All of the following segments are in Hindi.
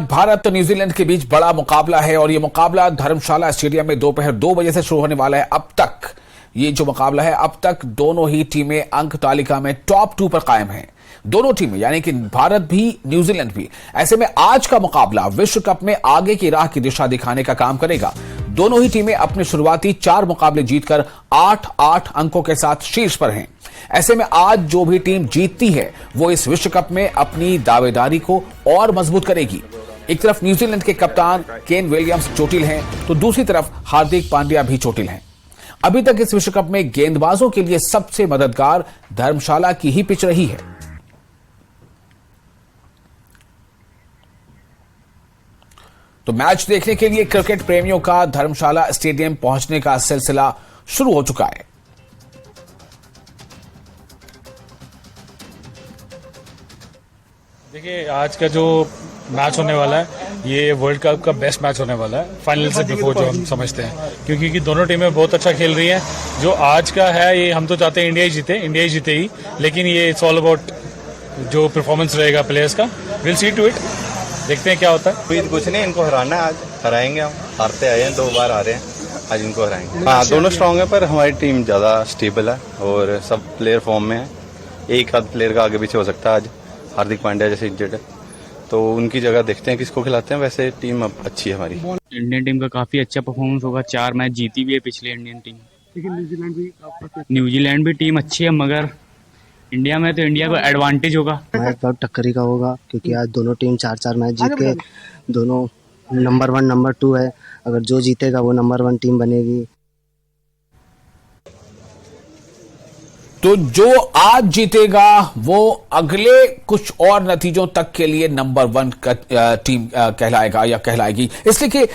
भारत और न्यूजीलैंड के बीच बड़ा मुकाबला है और ये मुकाबला धर्मशाला स्टेडियम में दोपहर 2 बजे से शुरू होने वाला है। अब तक ये जो मुकाबला है, अब तक दोनों ही टीमें अंक तालिका में टॉप 2 पर कायम हैं। दोनों टीमें यानी कि भारत भी न्यूजीलैंड भी। ऐसे में आज का मुकाबला विश्व कप में आगे की राह की दिशा दिखाने का काम करेगा। दोनों ही टीमें अपने शुरुआती 4 मुकाबले जीतकर 8-8 अंकों के साथ शीर्ष पर हैं। ऐसे में आज जो भी टीम जीतती है वो इस विश्व कप में अपनी दावेदारी को और मजबूत करेगी। एक तरफ न्यूजीलैंड के कप्तान केन विलियम्स चोटिल हैं, तो दूसरी तरफ हार्दिक पांड्या भी चोटिल हैं। अभी तक इस विश्व कप में गेंदबाजों के लिए सबसे मददगार धर्मशाला की ही पिच रही है। तो मैच देखने के लिए क्रिकेट प्रेमियों का धर्मशाला स्टेडियम पहुंचने का सिलसिला शुरू हो चुका है। देखिए, आज का जो मैच होने वाला है ये वर्ल्ड कप का बेस्ट मैच होने वाला है, फाइनल से बिफोर जो हम समझते हैं, क्योंकि दोनों टीमें बहुत अच्छा खेल रही हैं। जो आज का है ये हम तो चाहते हैं इंडिया ही जीते ही, लेकिन ये इट्स ऑल अबाउट जो परफॉर्मेंस रहेगा प्लेयर्स का। विल सी टू इट, देखते हैं क्या होता है। उम्मीद कुछ नहीं, इनको हराना है, आज हराएंगे हम। हारते आए हैं, 2 बार हारे हैं, आज इनको हराएंगे। हाँ, दोनों स्ट्रांग है पर हमारी टीम ज्यादा स्टेबल है और सब प्लेयर फॉर्म में है। एक आध प्लेयर का आगे पीछे हो सकता है। आज हार्दिक पांड्या जैसे इंजर्ड है तो उनकी जगह देखते हैं किसको खिलाते हैं। वैसे टीम अब अच्छी है हमारी। इंडियन टीम का काफी अच्छा परफॉर्मेंस होगा। 4 मैच जीती भी है पिछले इंडियन टीम। लेकिन न्यूजीलैंड भी टीम अच्छी है, मगर इंडिया में तो इंडिया को एडवांटेज होगा। मैच बहुत टक्करी का होगा क्योंकि आज दोनों टीम 4-4 मैच जीत के दोनों नंबर 1 नंबर 2 है। अगर जो जीतेगा वो नंबर 1 टीम बनेगी। तो जो आज जीतेगा वो अगले कुछ और नतीजों तक के लिए नंबर 1 टीम कहलाएगा या कहलाएगी। इसलिए कि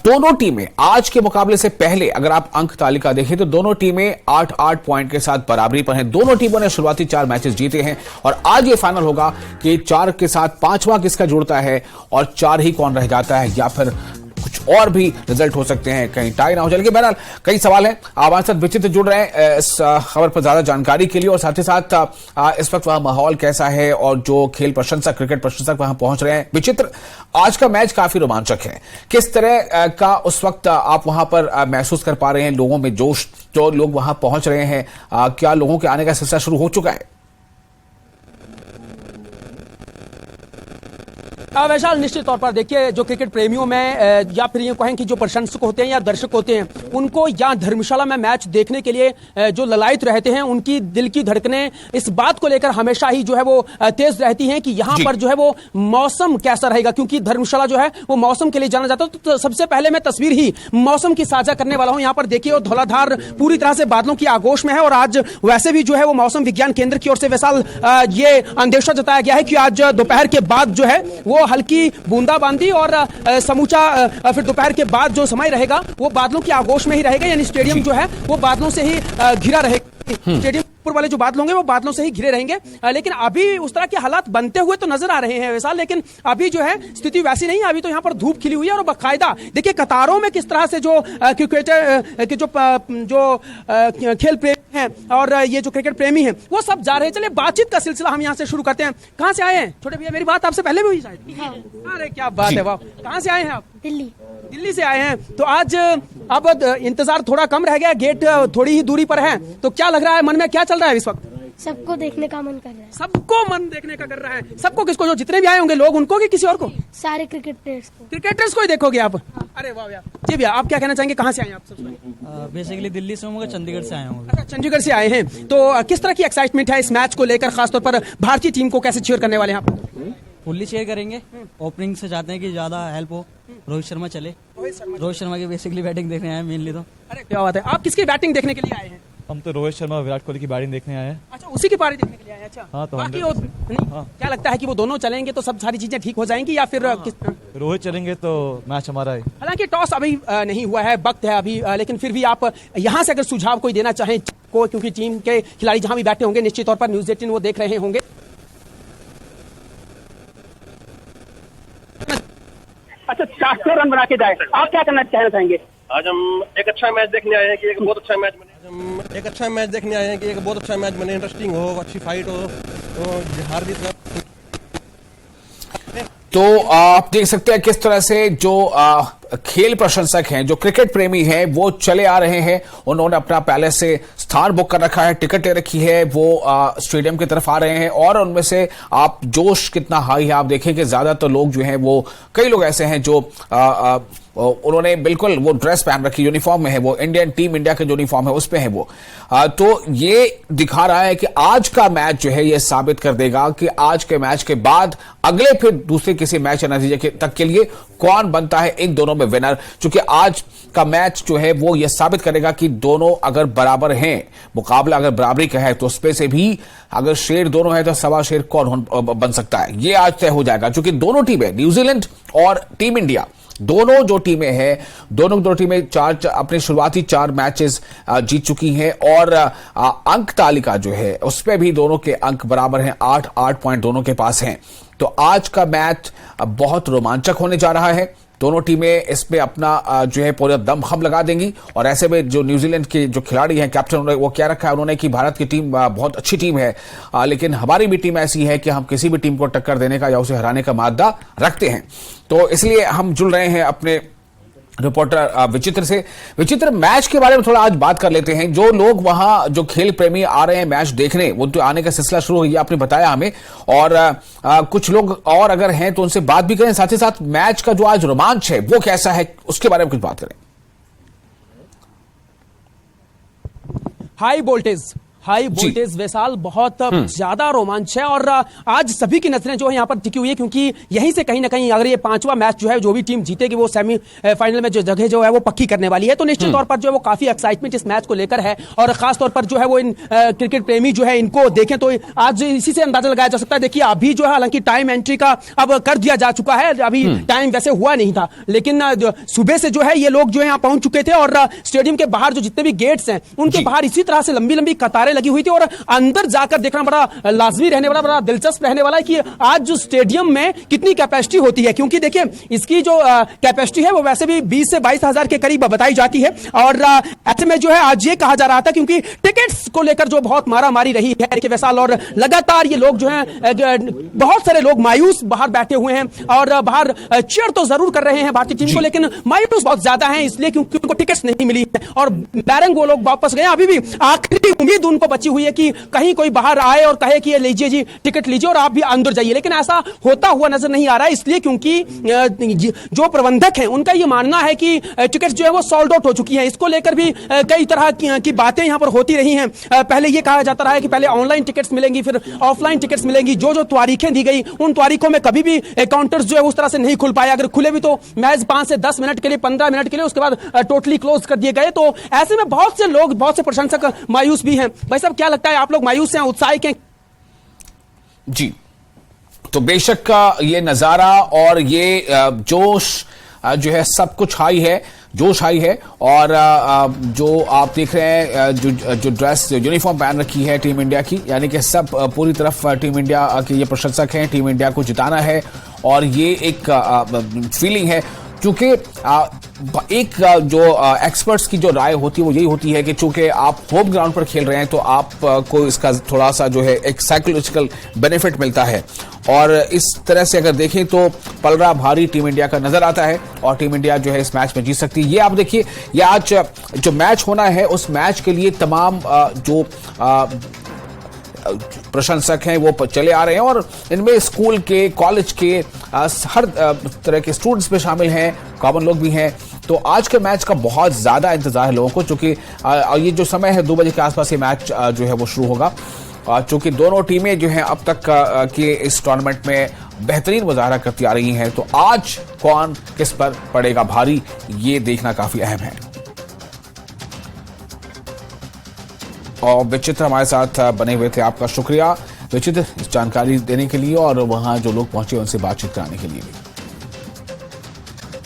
दोनों टीमें आज के मुकाबले से पहले अगर आप अंक तालिका देखें तो दोनों टीमें 8-8 पॉइंट के साथ बराबरी पर हैं। दोनों टीमों ने शुरुआती 4 मैचेस जीते हैं और आज ये फाइनल होगा कि 4 के साथ 5वां किसका जुड़ता है और 4 ही कौन रह जाता है, या फिर कुछ और भी रिजल्ट हो सकते हैं, कहीं टाई ना हो। चलिए, बहरहाल कई सवाल हैं। हमारे साथ विचित्र जुड़ रहे हैं इस खबर पर ज्यादा जानकारी के लिए, और साथ ही साथ इस वक्त वहां माहौल कैसा है और जो खेल प्रशंसक, क्रिकेट प्रशंसक वहां पहुंच रहे हैं। विचित्र, आज का मैच काफी रोमांचक है। किस तरह का उस वक्त आप वहां पर महसूस कर पा रहे हैं? लोगों में जोश, जो लोग वहां पहुंच रहे हैं, क्या लोगों के आने का सिलसिला शुरू हो चुका है? वैशाल, निश्चित तौर पर देखिए, जो क्रिकेट प्रेमियों में या फिर ये कहें कि जो प्रशंसक होते हैं या दर्शक होते हैं, उनको यहाँ धर्मशाला में मैच देखने के लिए जो ललायत रहते हैं, उनकी दिल की धड़कनें इस बात को लेकर हमेशा ही जो है वो तेज रहती हैं कि यहाँ पर जो है वो मौसम कैसा रहेगा, क्योंकि धर्मशाला जो है वो मौसम के लिए जाना जाता है। तो सबसे पहले मैं तस्वीर ही मौसम की साझा करने वाला हूँ। यहाँ पर देखिए, धौलाधार पूरी तरह से बादलों की आगोश में है और आज वैसे भी जो है वो मौसम विज्ञान केंद्र की ओर से वैशाल ये अंदेशा जताया गया है कि आज दोपहर के बाद जो है वो हल्की बूंदाबांदी और समूचा फिर दोपहर के बाद जो समय रहेगा वो बादलों की आगोश में ही रहेगा, यानी स्टेडियम जो है वो बादलों से ही घिरा रहेगा। स्टेडियम ऊपर वाले जो बादल होंगे वो बादलों से ही घिरे रहेंगे। लेकिन अभी उस तरह के हालात बनते हुए तो नजर आ रहे हैं वैसा, लेकिन अभी जो है स्थिति वैसी नहीं है। अभी तो यहाँ पर धूप खिली हुई है और बाकायदा देखिए कतारों में किस तरह से जो क्रिकेटर के जो खेल प्रेमी हैं और ये जो क्रिकेट प्रेमी हैं वो सब जा रहे हैं। चलिए, बातचीत का सिलसिला हम यहाँ से शुरू करते हैं। कहाँ से आए हैं छोटे भैया? मेरी बात आपसे पहले भी हुई शायद। हाँ। अरे क्या बात है, वाह। कहाँ से आए हैं आप? दिल्ली से आए हैं। तो आज अब इंतजार थोड़ा कम रह गया, गेट थोड़ी ही दूरी पर है, तो क्या लग रहा है, मन में क्या चल रहा है इस वक्त? सबको देखने का मन कर रहा है। सबको मन देखने का कर रहा है। सबको किसको? जो जितने भी आए होंगे लोग, उनको कि किसी और को? सारे क्रिकेटर्स को ही देखोगे आप? हाँ। अरे वाह भैया। जी भैया, आप क्या कहना चाहेंगे? कहाँ से आए हैं आप? सबसे बेसिकली दिल्ली से हूँ, चंडीगढ़ से आया हूँ। अच्छा, चंडीगढ़ से आए हैं। तो किस तरह की एक्साइटमेंट है इस मैच को लेकर, खासतौर पर भारतीय टीम को कैसे चीयर करने वाले हैं आप? फुल्ली शेयर करेंगे। ओपनिंग से चाहते हैं कि ज्यादा हेल्प हो, रोहित शर्मा चले। रोहित शर्मा की बेसिकली बैटिंग देखने आए हैं मेनली। तो अरे क्या बात है, आप किसकी बैटिंग देखने के लिए आए हैं? हम तो रोहित शर्मा, विराट कोहली की बैटिंग देखने आए हैं। अच्छा, उसी की पारी देखने के लिए आए हैं। अच्छा, हाँ, तो बाकी क्या लगता है कि वो दोनों चलेंगे तो सब सारी चीजें ठीक हो जाएंगी, या फिर रोहित चलेंगे तो मैच हमारा है। हालांकि टॉस अभी नहीं हुआ है, वक्त है अभी, लेकिन फिर भी आप यहाँ से अगर सुझाव कोई देना चाहें को, क्योंकि टीम के खिलाड़ी जहां भी बैठे होंगे निश्चित तौर पर न्यूज़ 18 वो देख रहे होंगे। अच्छा, 400 रन बना के जाए, आप क्या कहना चाहेंगे? आज हम एक अच्छा मैच देखने आए हैं कि एक बहुत अच्छा मैच बने। हम एक अच्छा मैच देखने आए हैं कि एक बहुत अच्छा मैच बने, इंटरेस्टिंग हो, अच्छी फाइट हो, तो हार जीत तो आप देख सकते हैं किस तरह से जो खेल प्रशंसक हैं, जो क्रिकेट प्रेमी हैं, वो चले आ रहे हैं। उन्होंने अपना पहले से स्थान बुक कर रखा है, टिकट ले रखी है, वो स्टेडियम की तरफ आ रहे हैं। और उनमें से आप जोश कितना हाई है आप देखें कि ज्यादातर लोग जो हैं वो, कई लोग ऐसे हैं जो उन्होंने बिल्कुल वो ड्रेस पहन रखी, यूनिफॉर्म में है, वो इंडियन टीम इंडिया का जो यूनिफॉर्म है उस पे है वो। तो ये दिखा रहा है कि आज का मैच जो है ये साबित कर देगा कि आज के मैच के बाद अगले फिर दूसरे किसी मैच या नतीजे तक के लिए कौन बनता है इन दोनों में विनर। क्योंकि आज का मैच जो है वो ये साबित करेगा कि दोनों अगर बराबर हैं, मुकाबला अगर बराबरी का है, तो उस पे से भी अगर शेर दोनों है तो सवा शेर कौन बन सकता है, ये आज तय हो जाएगा। क्योंकि दोनों टीमें, न्यूजीलैंड और टीम इंडिया, दोनों जो टीमें हैं, दोनों टीमें अपने शुरुआती 4 मैचेस जीत चुकी हैं। और अंक तालिका जो है उस पे भी दोनों के अंक बराबर हैं, 8 पॉइंट दोनों के पास हैं। तो आज का मैच बहुत रोमांचक होने जा रहा है। दोनों टीमें इसमें अपना जो है पूरा दमखम लगा देंगी। और ऐसे में जो न्यूजीलैंड के जो खिलाड़ी हैं, कैप्टन, उन्होंने वो क्या रखा है उन्होंने कि भारत की टीम बहुत अच्छी टीम है, लेकिन हमारी भी टीम ऐसी है कि हम किसी भी टीम को टक्कर देने का या उसे हराने का मादा रखते हैं। तो इसलिए हम जुड़ रहे हैं अपने रिपोर्टर विचित्र से। विचित्र, मैच के बारे में थोड़ा आज बात कर लेते हैं। जो लोग वहां, जो खेल प्रेमी आ रहे हैं मैच देखने, वो तो आने का सिलसिला शुरू हो गया, आपने बताया हमें। और कुछ लोग और अगर हैं तो उनसे बात भी करें, साथ ही साथ मैच का जो आज रोमांच है वो कैसा है उसके बारे में कुछ बात करें। हाई वोल्टेज वैसाल, बहुत ज्यादा रोमांच है। और आज सभी की नजरें जो है यहाँ पर टिकी हुई है, क्योंकि यहीं से कहीं ना कहीं अगर ये 5वां मैच जो है, जो भी टीम जीतेगी वो सेमीफाइनल में जो जगह जो है वो पक्की करने वाली है। तो निश्चित तौर पर जो है वो काफी एक्साइटमेंट इस मैच को लेकर है। और खास तौर पर जो है वो इन क्रिकेट प्रेमी जो है इनको देखें तो आज इसी से अंदाजा लगाया जा सकता है। देखिए अभी जो है हालांकि टाइम एंट्री का अब कर दिया जा चुका है, अभी टाइम वैसे हुआ नहीं था, लेकिन सुबह से जो है ये लोग जो है यहाँ पहुंच चुके थे। और स्टेडियम के बाहर जो जितने भी गेट्स हैं उनके बाहर इसी तरह से लंबी लंबी कतारें लगी हुई थी। और अंदर जाकर देखना बड़ा लाजमी रहने वाला, बड़ा दिलचस्प रहने वाला है कि आज जो स्टेडियम में कितनी कैपेसिटी होती है। क्योंकि देखिए इसकी जो कैपेसिटी है वो वैसे भी 20 से 22 हजार के करीब बताई जाती है। और ऐसे में जो है आज ये कहा जा रहा था, क्योंकि टिकट्स को लेकर जो बहुत मारामारी रही है कि वैसाल, और लगातार ये लोग जो हैं, बहुत सारे लोग मायूस बाहर बैठे हुए हैं और बाहर चीयर तो जरूर कर रहे हैं भारतीय टीम को, लेकिन मायूस बहुत ज्यादा हैं इसलिए क्योंकि उनको टिकट्स नहीं मिली है। और बैरंग वो लोग वापस गए। अभी भी आखिरी उम्मीद उनको बची हुई है कि कहीं कोई बाहर आए और कहे कि ये लीजिए जी टिकट लीजिए और आप भी अंदर जाइए, लेकिन ऐसा होता हुआ नजर नहीं आ रहा है। इसलिए क्योंकि जो प्रबंधक हैं उनका ये मानना है कि टिकट जो है वो सोल्ड आउट हो चुकी हैं। इसको लेकर भी कई तरह की बातें यहां पर होती रही हैं। पहले ये कहा जाता रहा है कि पहले ऑनलाइन टिकट्स मिलेंगी, फिर ऑफलाइन टिकट्स मिलेंगी। जो तारीखें दी गई उन तारीखों में कभी भी काउंटर्स जो है उस तरह से नहीं खुल पाए। अगर खुले भी तो मैच 5 से 10 मिनट के लिए, 15 मिनट के लिए, उसके बाद टोटली क्लोज कर दिए गए। तो ऐसे में बहुत से लोग, बहुत से प्रशंसक मायूस भी हैं। भाई साहब क्या लगता है, आप लोग मायूस हैं, उत्साहित हैं? जी, तो बेशक का ये नजारा और ये जोश जो है सब कुछ हाई है, जोश हाई है। और जो आप देख रहे हैं, जो ड्रेस, जो यूनिफॉर्म पहन रखी है टीम इंडिया की, यानी कि सब पूरी तरफ टीम इंडिया के ये प्रशंसक हैं, टीम इंडिया को जिताना है। और ये एक फीलिंग है, क्योंकि एक जो एक्सपर्ट्स की जो राय होती है वो यही होती है कि चूंकि आप होम ग्राउंड पर खेल रहे हैं तो आपको इसका थोड़ा सा जो है एक साइकोलॉजिकल बेनिफिट मिलता है। और इस तरह से अगर देखें तो पलड़ा भारी टीम इंडिया का नजर आता है और टीम इंडिया जो है इस मैच में जीत सकती है। ये आप देखिए, ये आज जो मैच होना है उस मैच के लिए तमाम जो प्रशंसक हैं वो चले आ रहे हैं। और इनमें स्कूल के, कॉलेज के, हर तरह के स्टूडेंट्स में शामिल हैं, कॉमन लोग भी हैं। तो आज के मैच का बहुत ज्यादा इंतजार है लोगों को, चूंकि ये जो समय है 2 बजे के आसपास ये मैच जो है वो शुरू होगा। चूंकि दोनों टीमें जो हैं अब तक के इस टूर्नामेंट में बेहतरीन मुजाहरा करती आ रही हैं, तो आज कौन किस पर पड़ेगा भारी, ये देखना काफी अहम है। और विचित्र हमारे साथ बने हुए थे, आपका शुक्रिया विचित्र इस जानकारी देने के लिए और वहां जो लोग पहुंचे उनसे बातचीत कराने के लिए भी।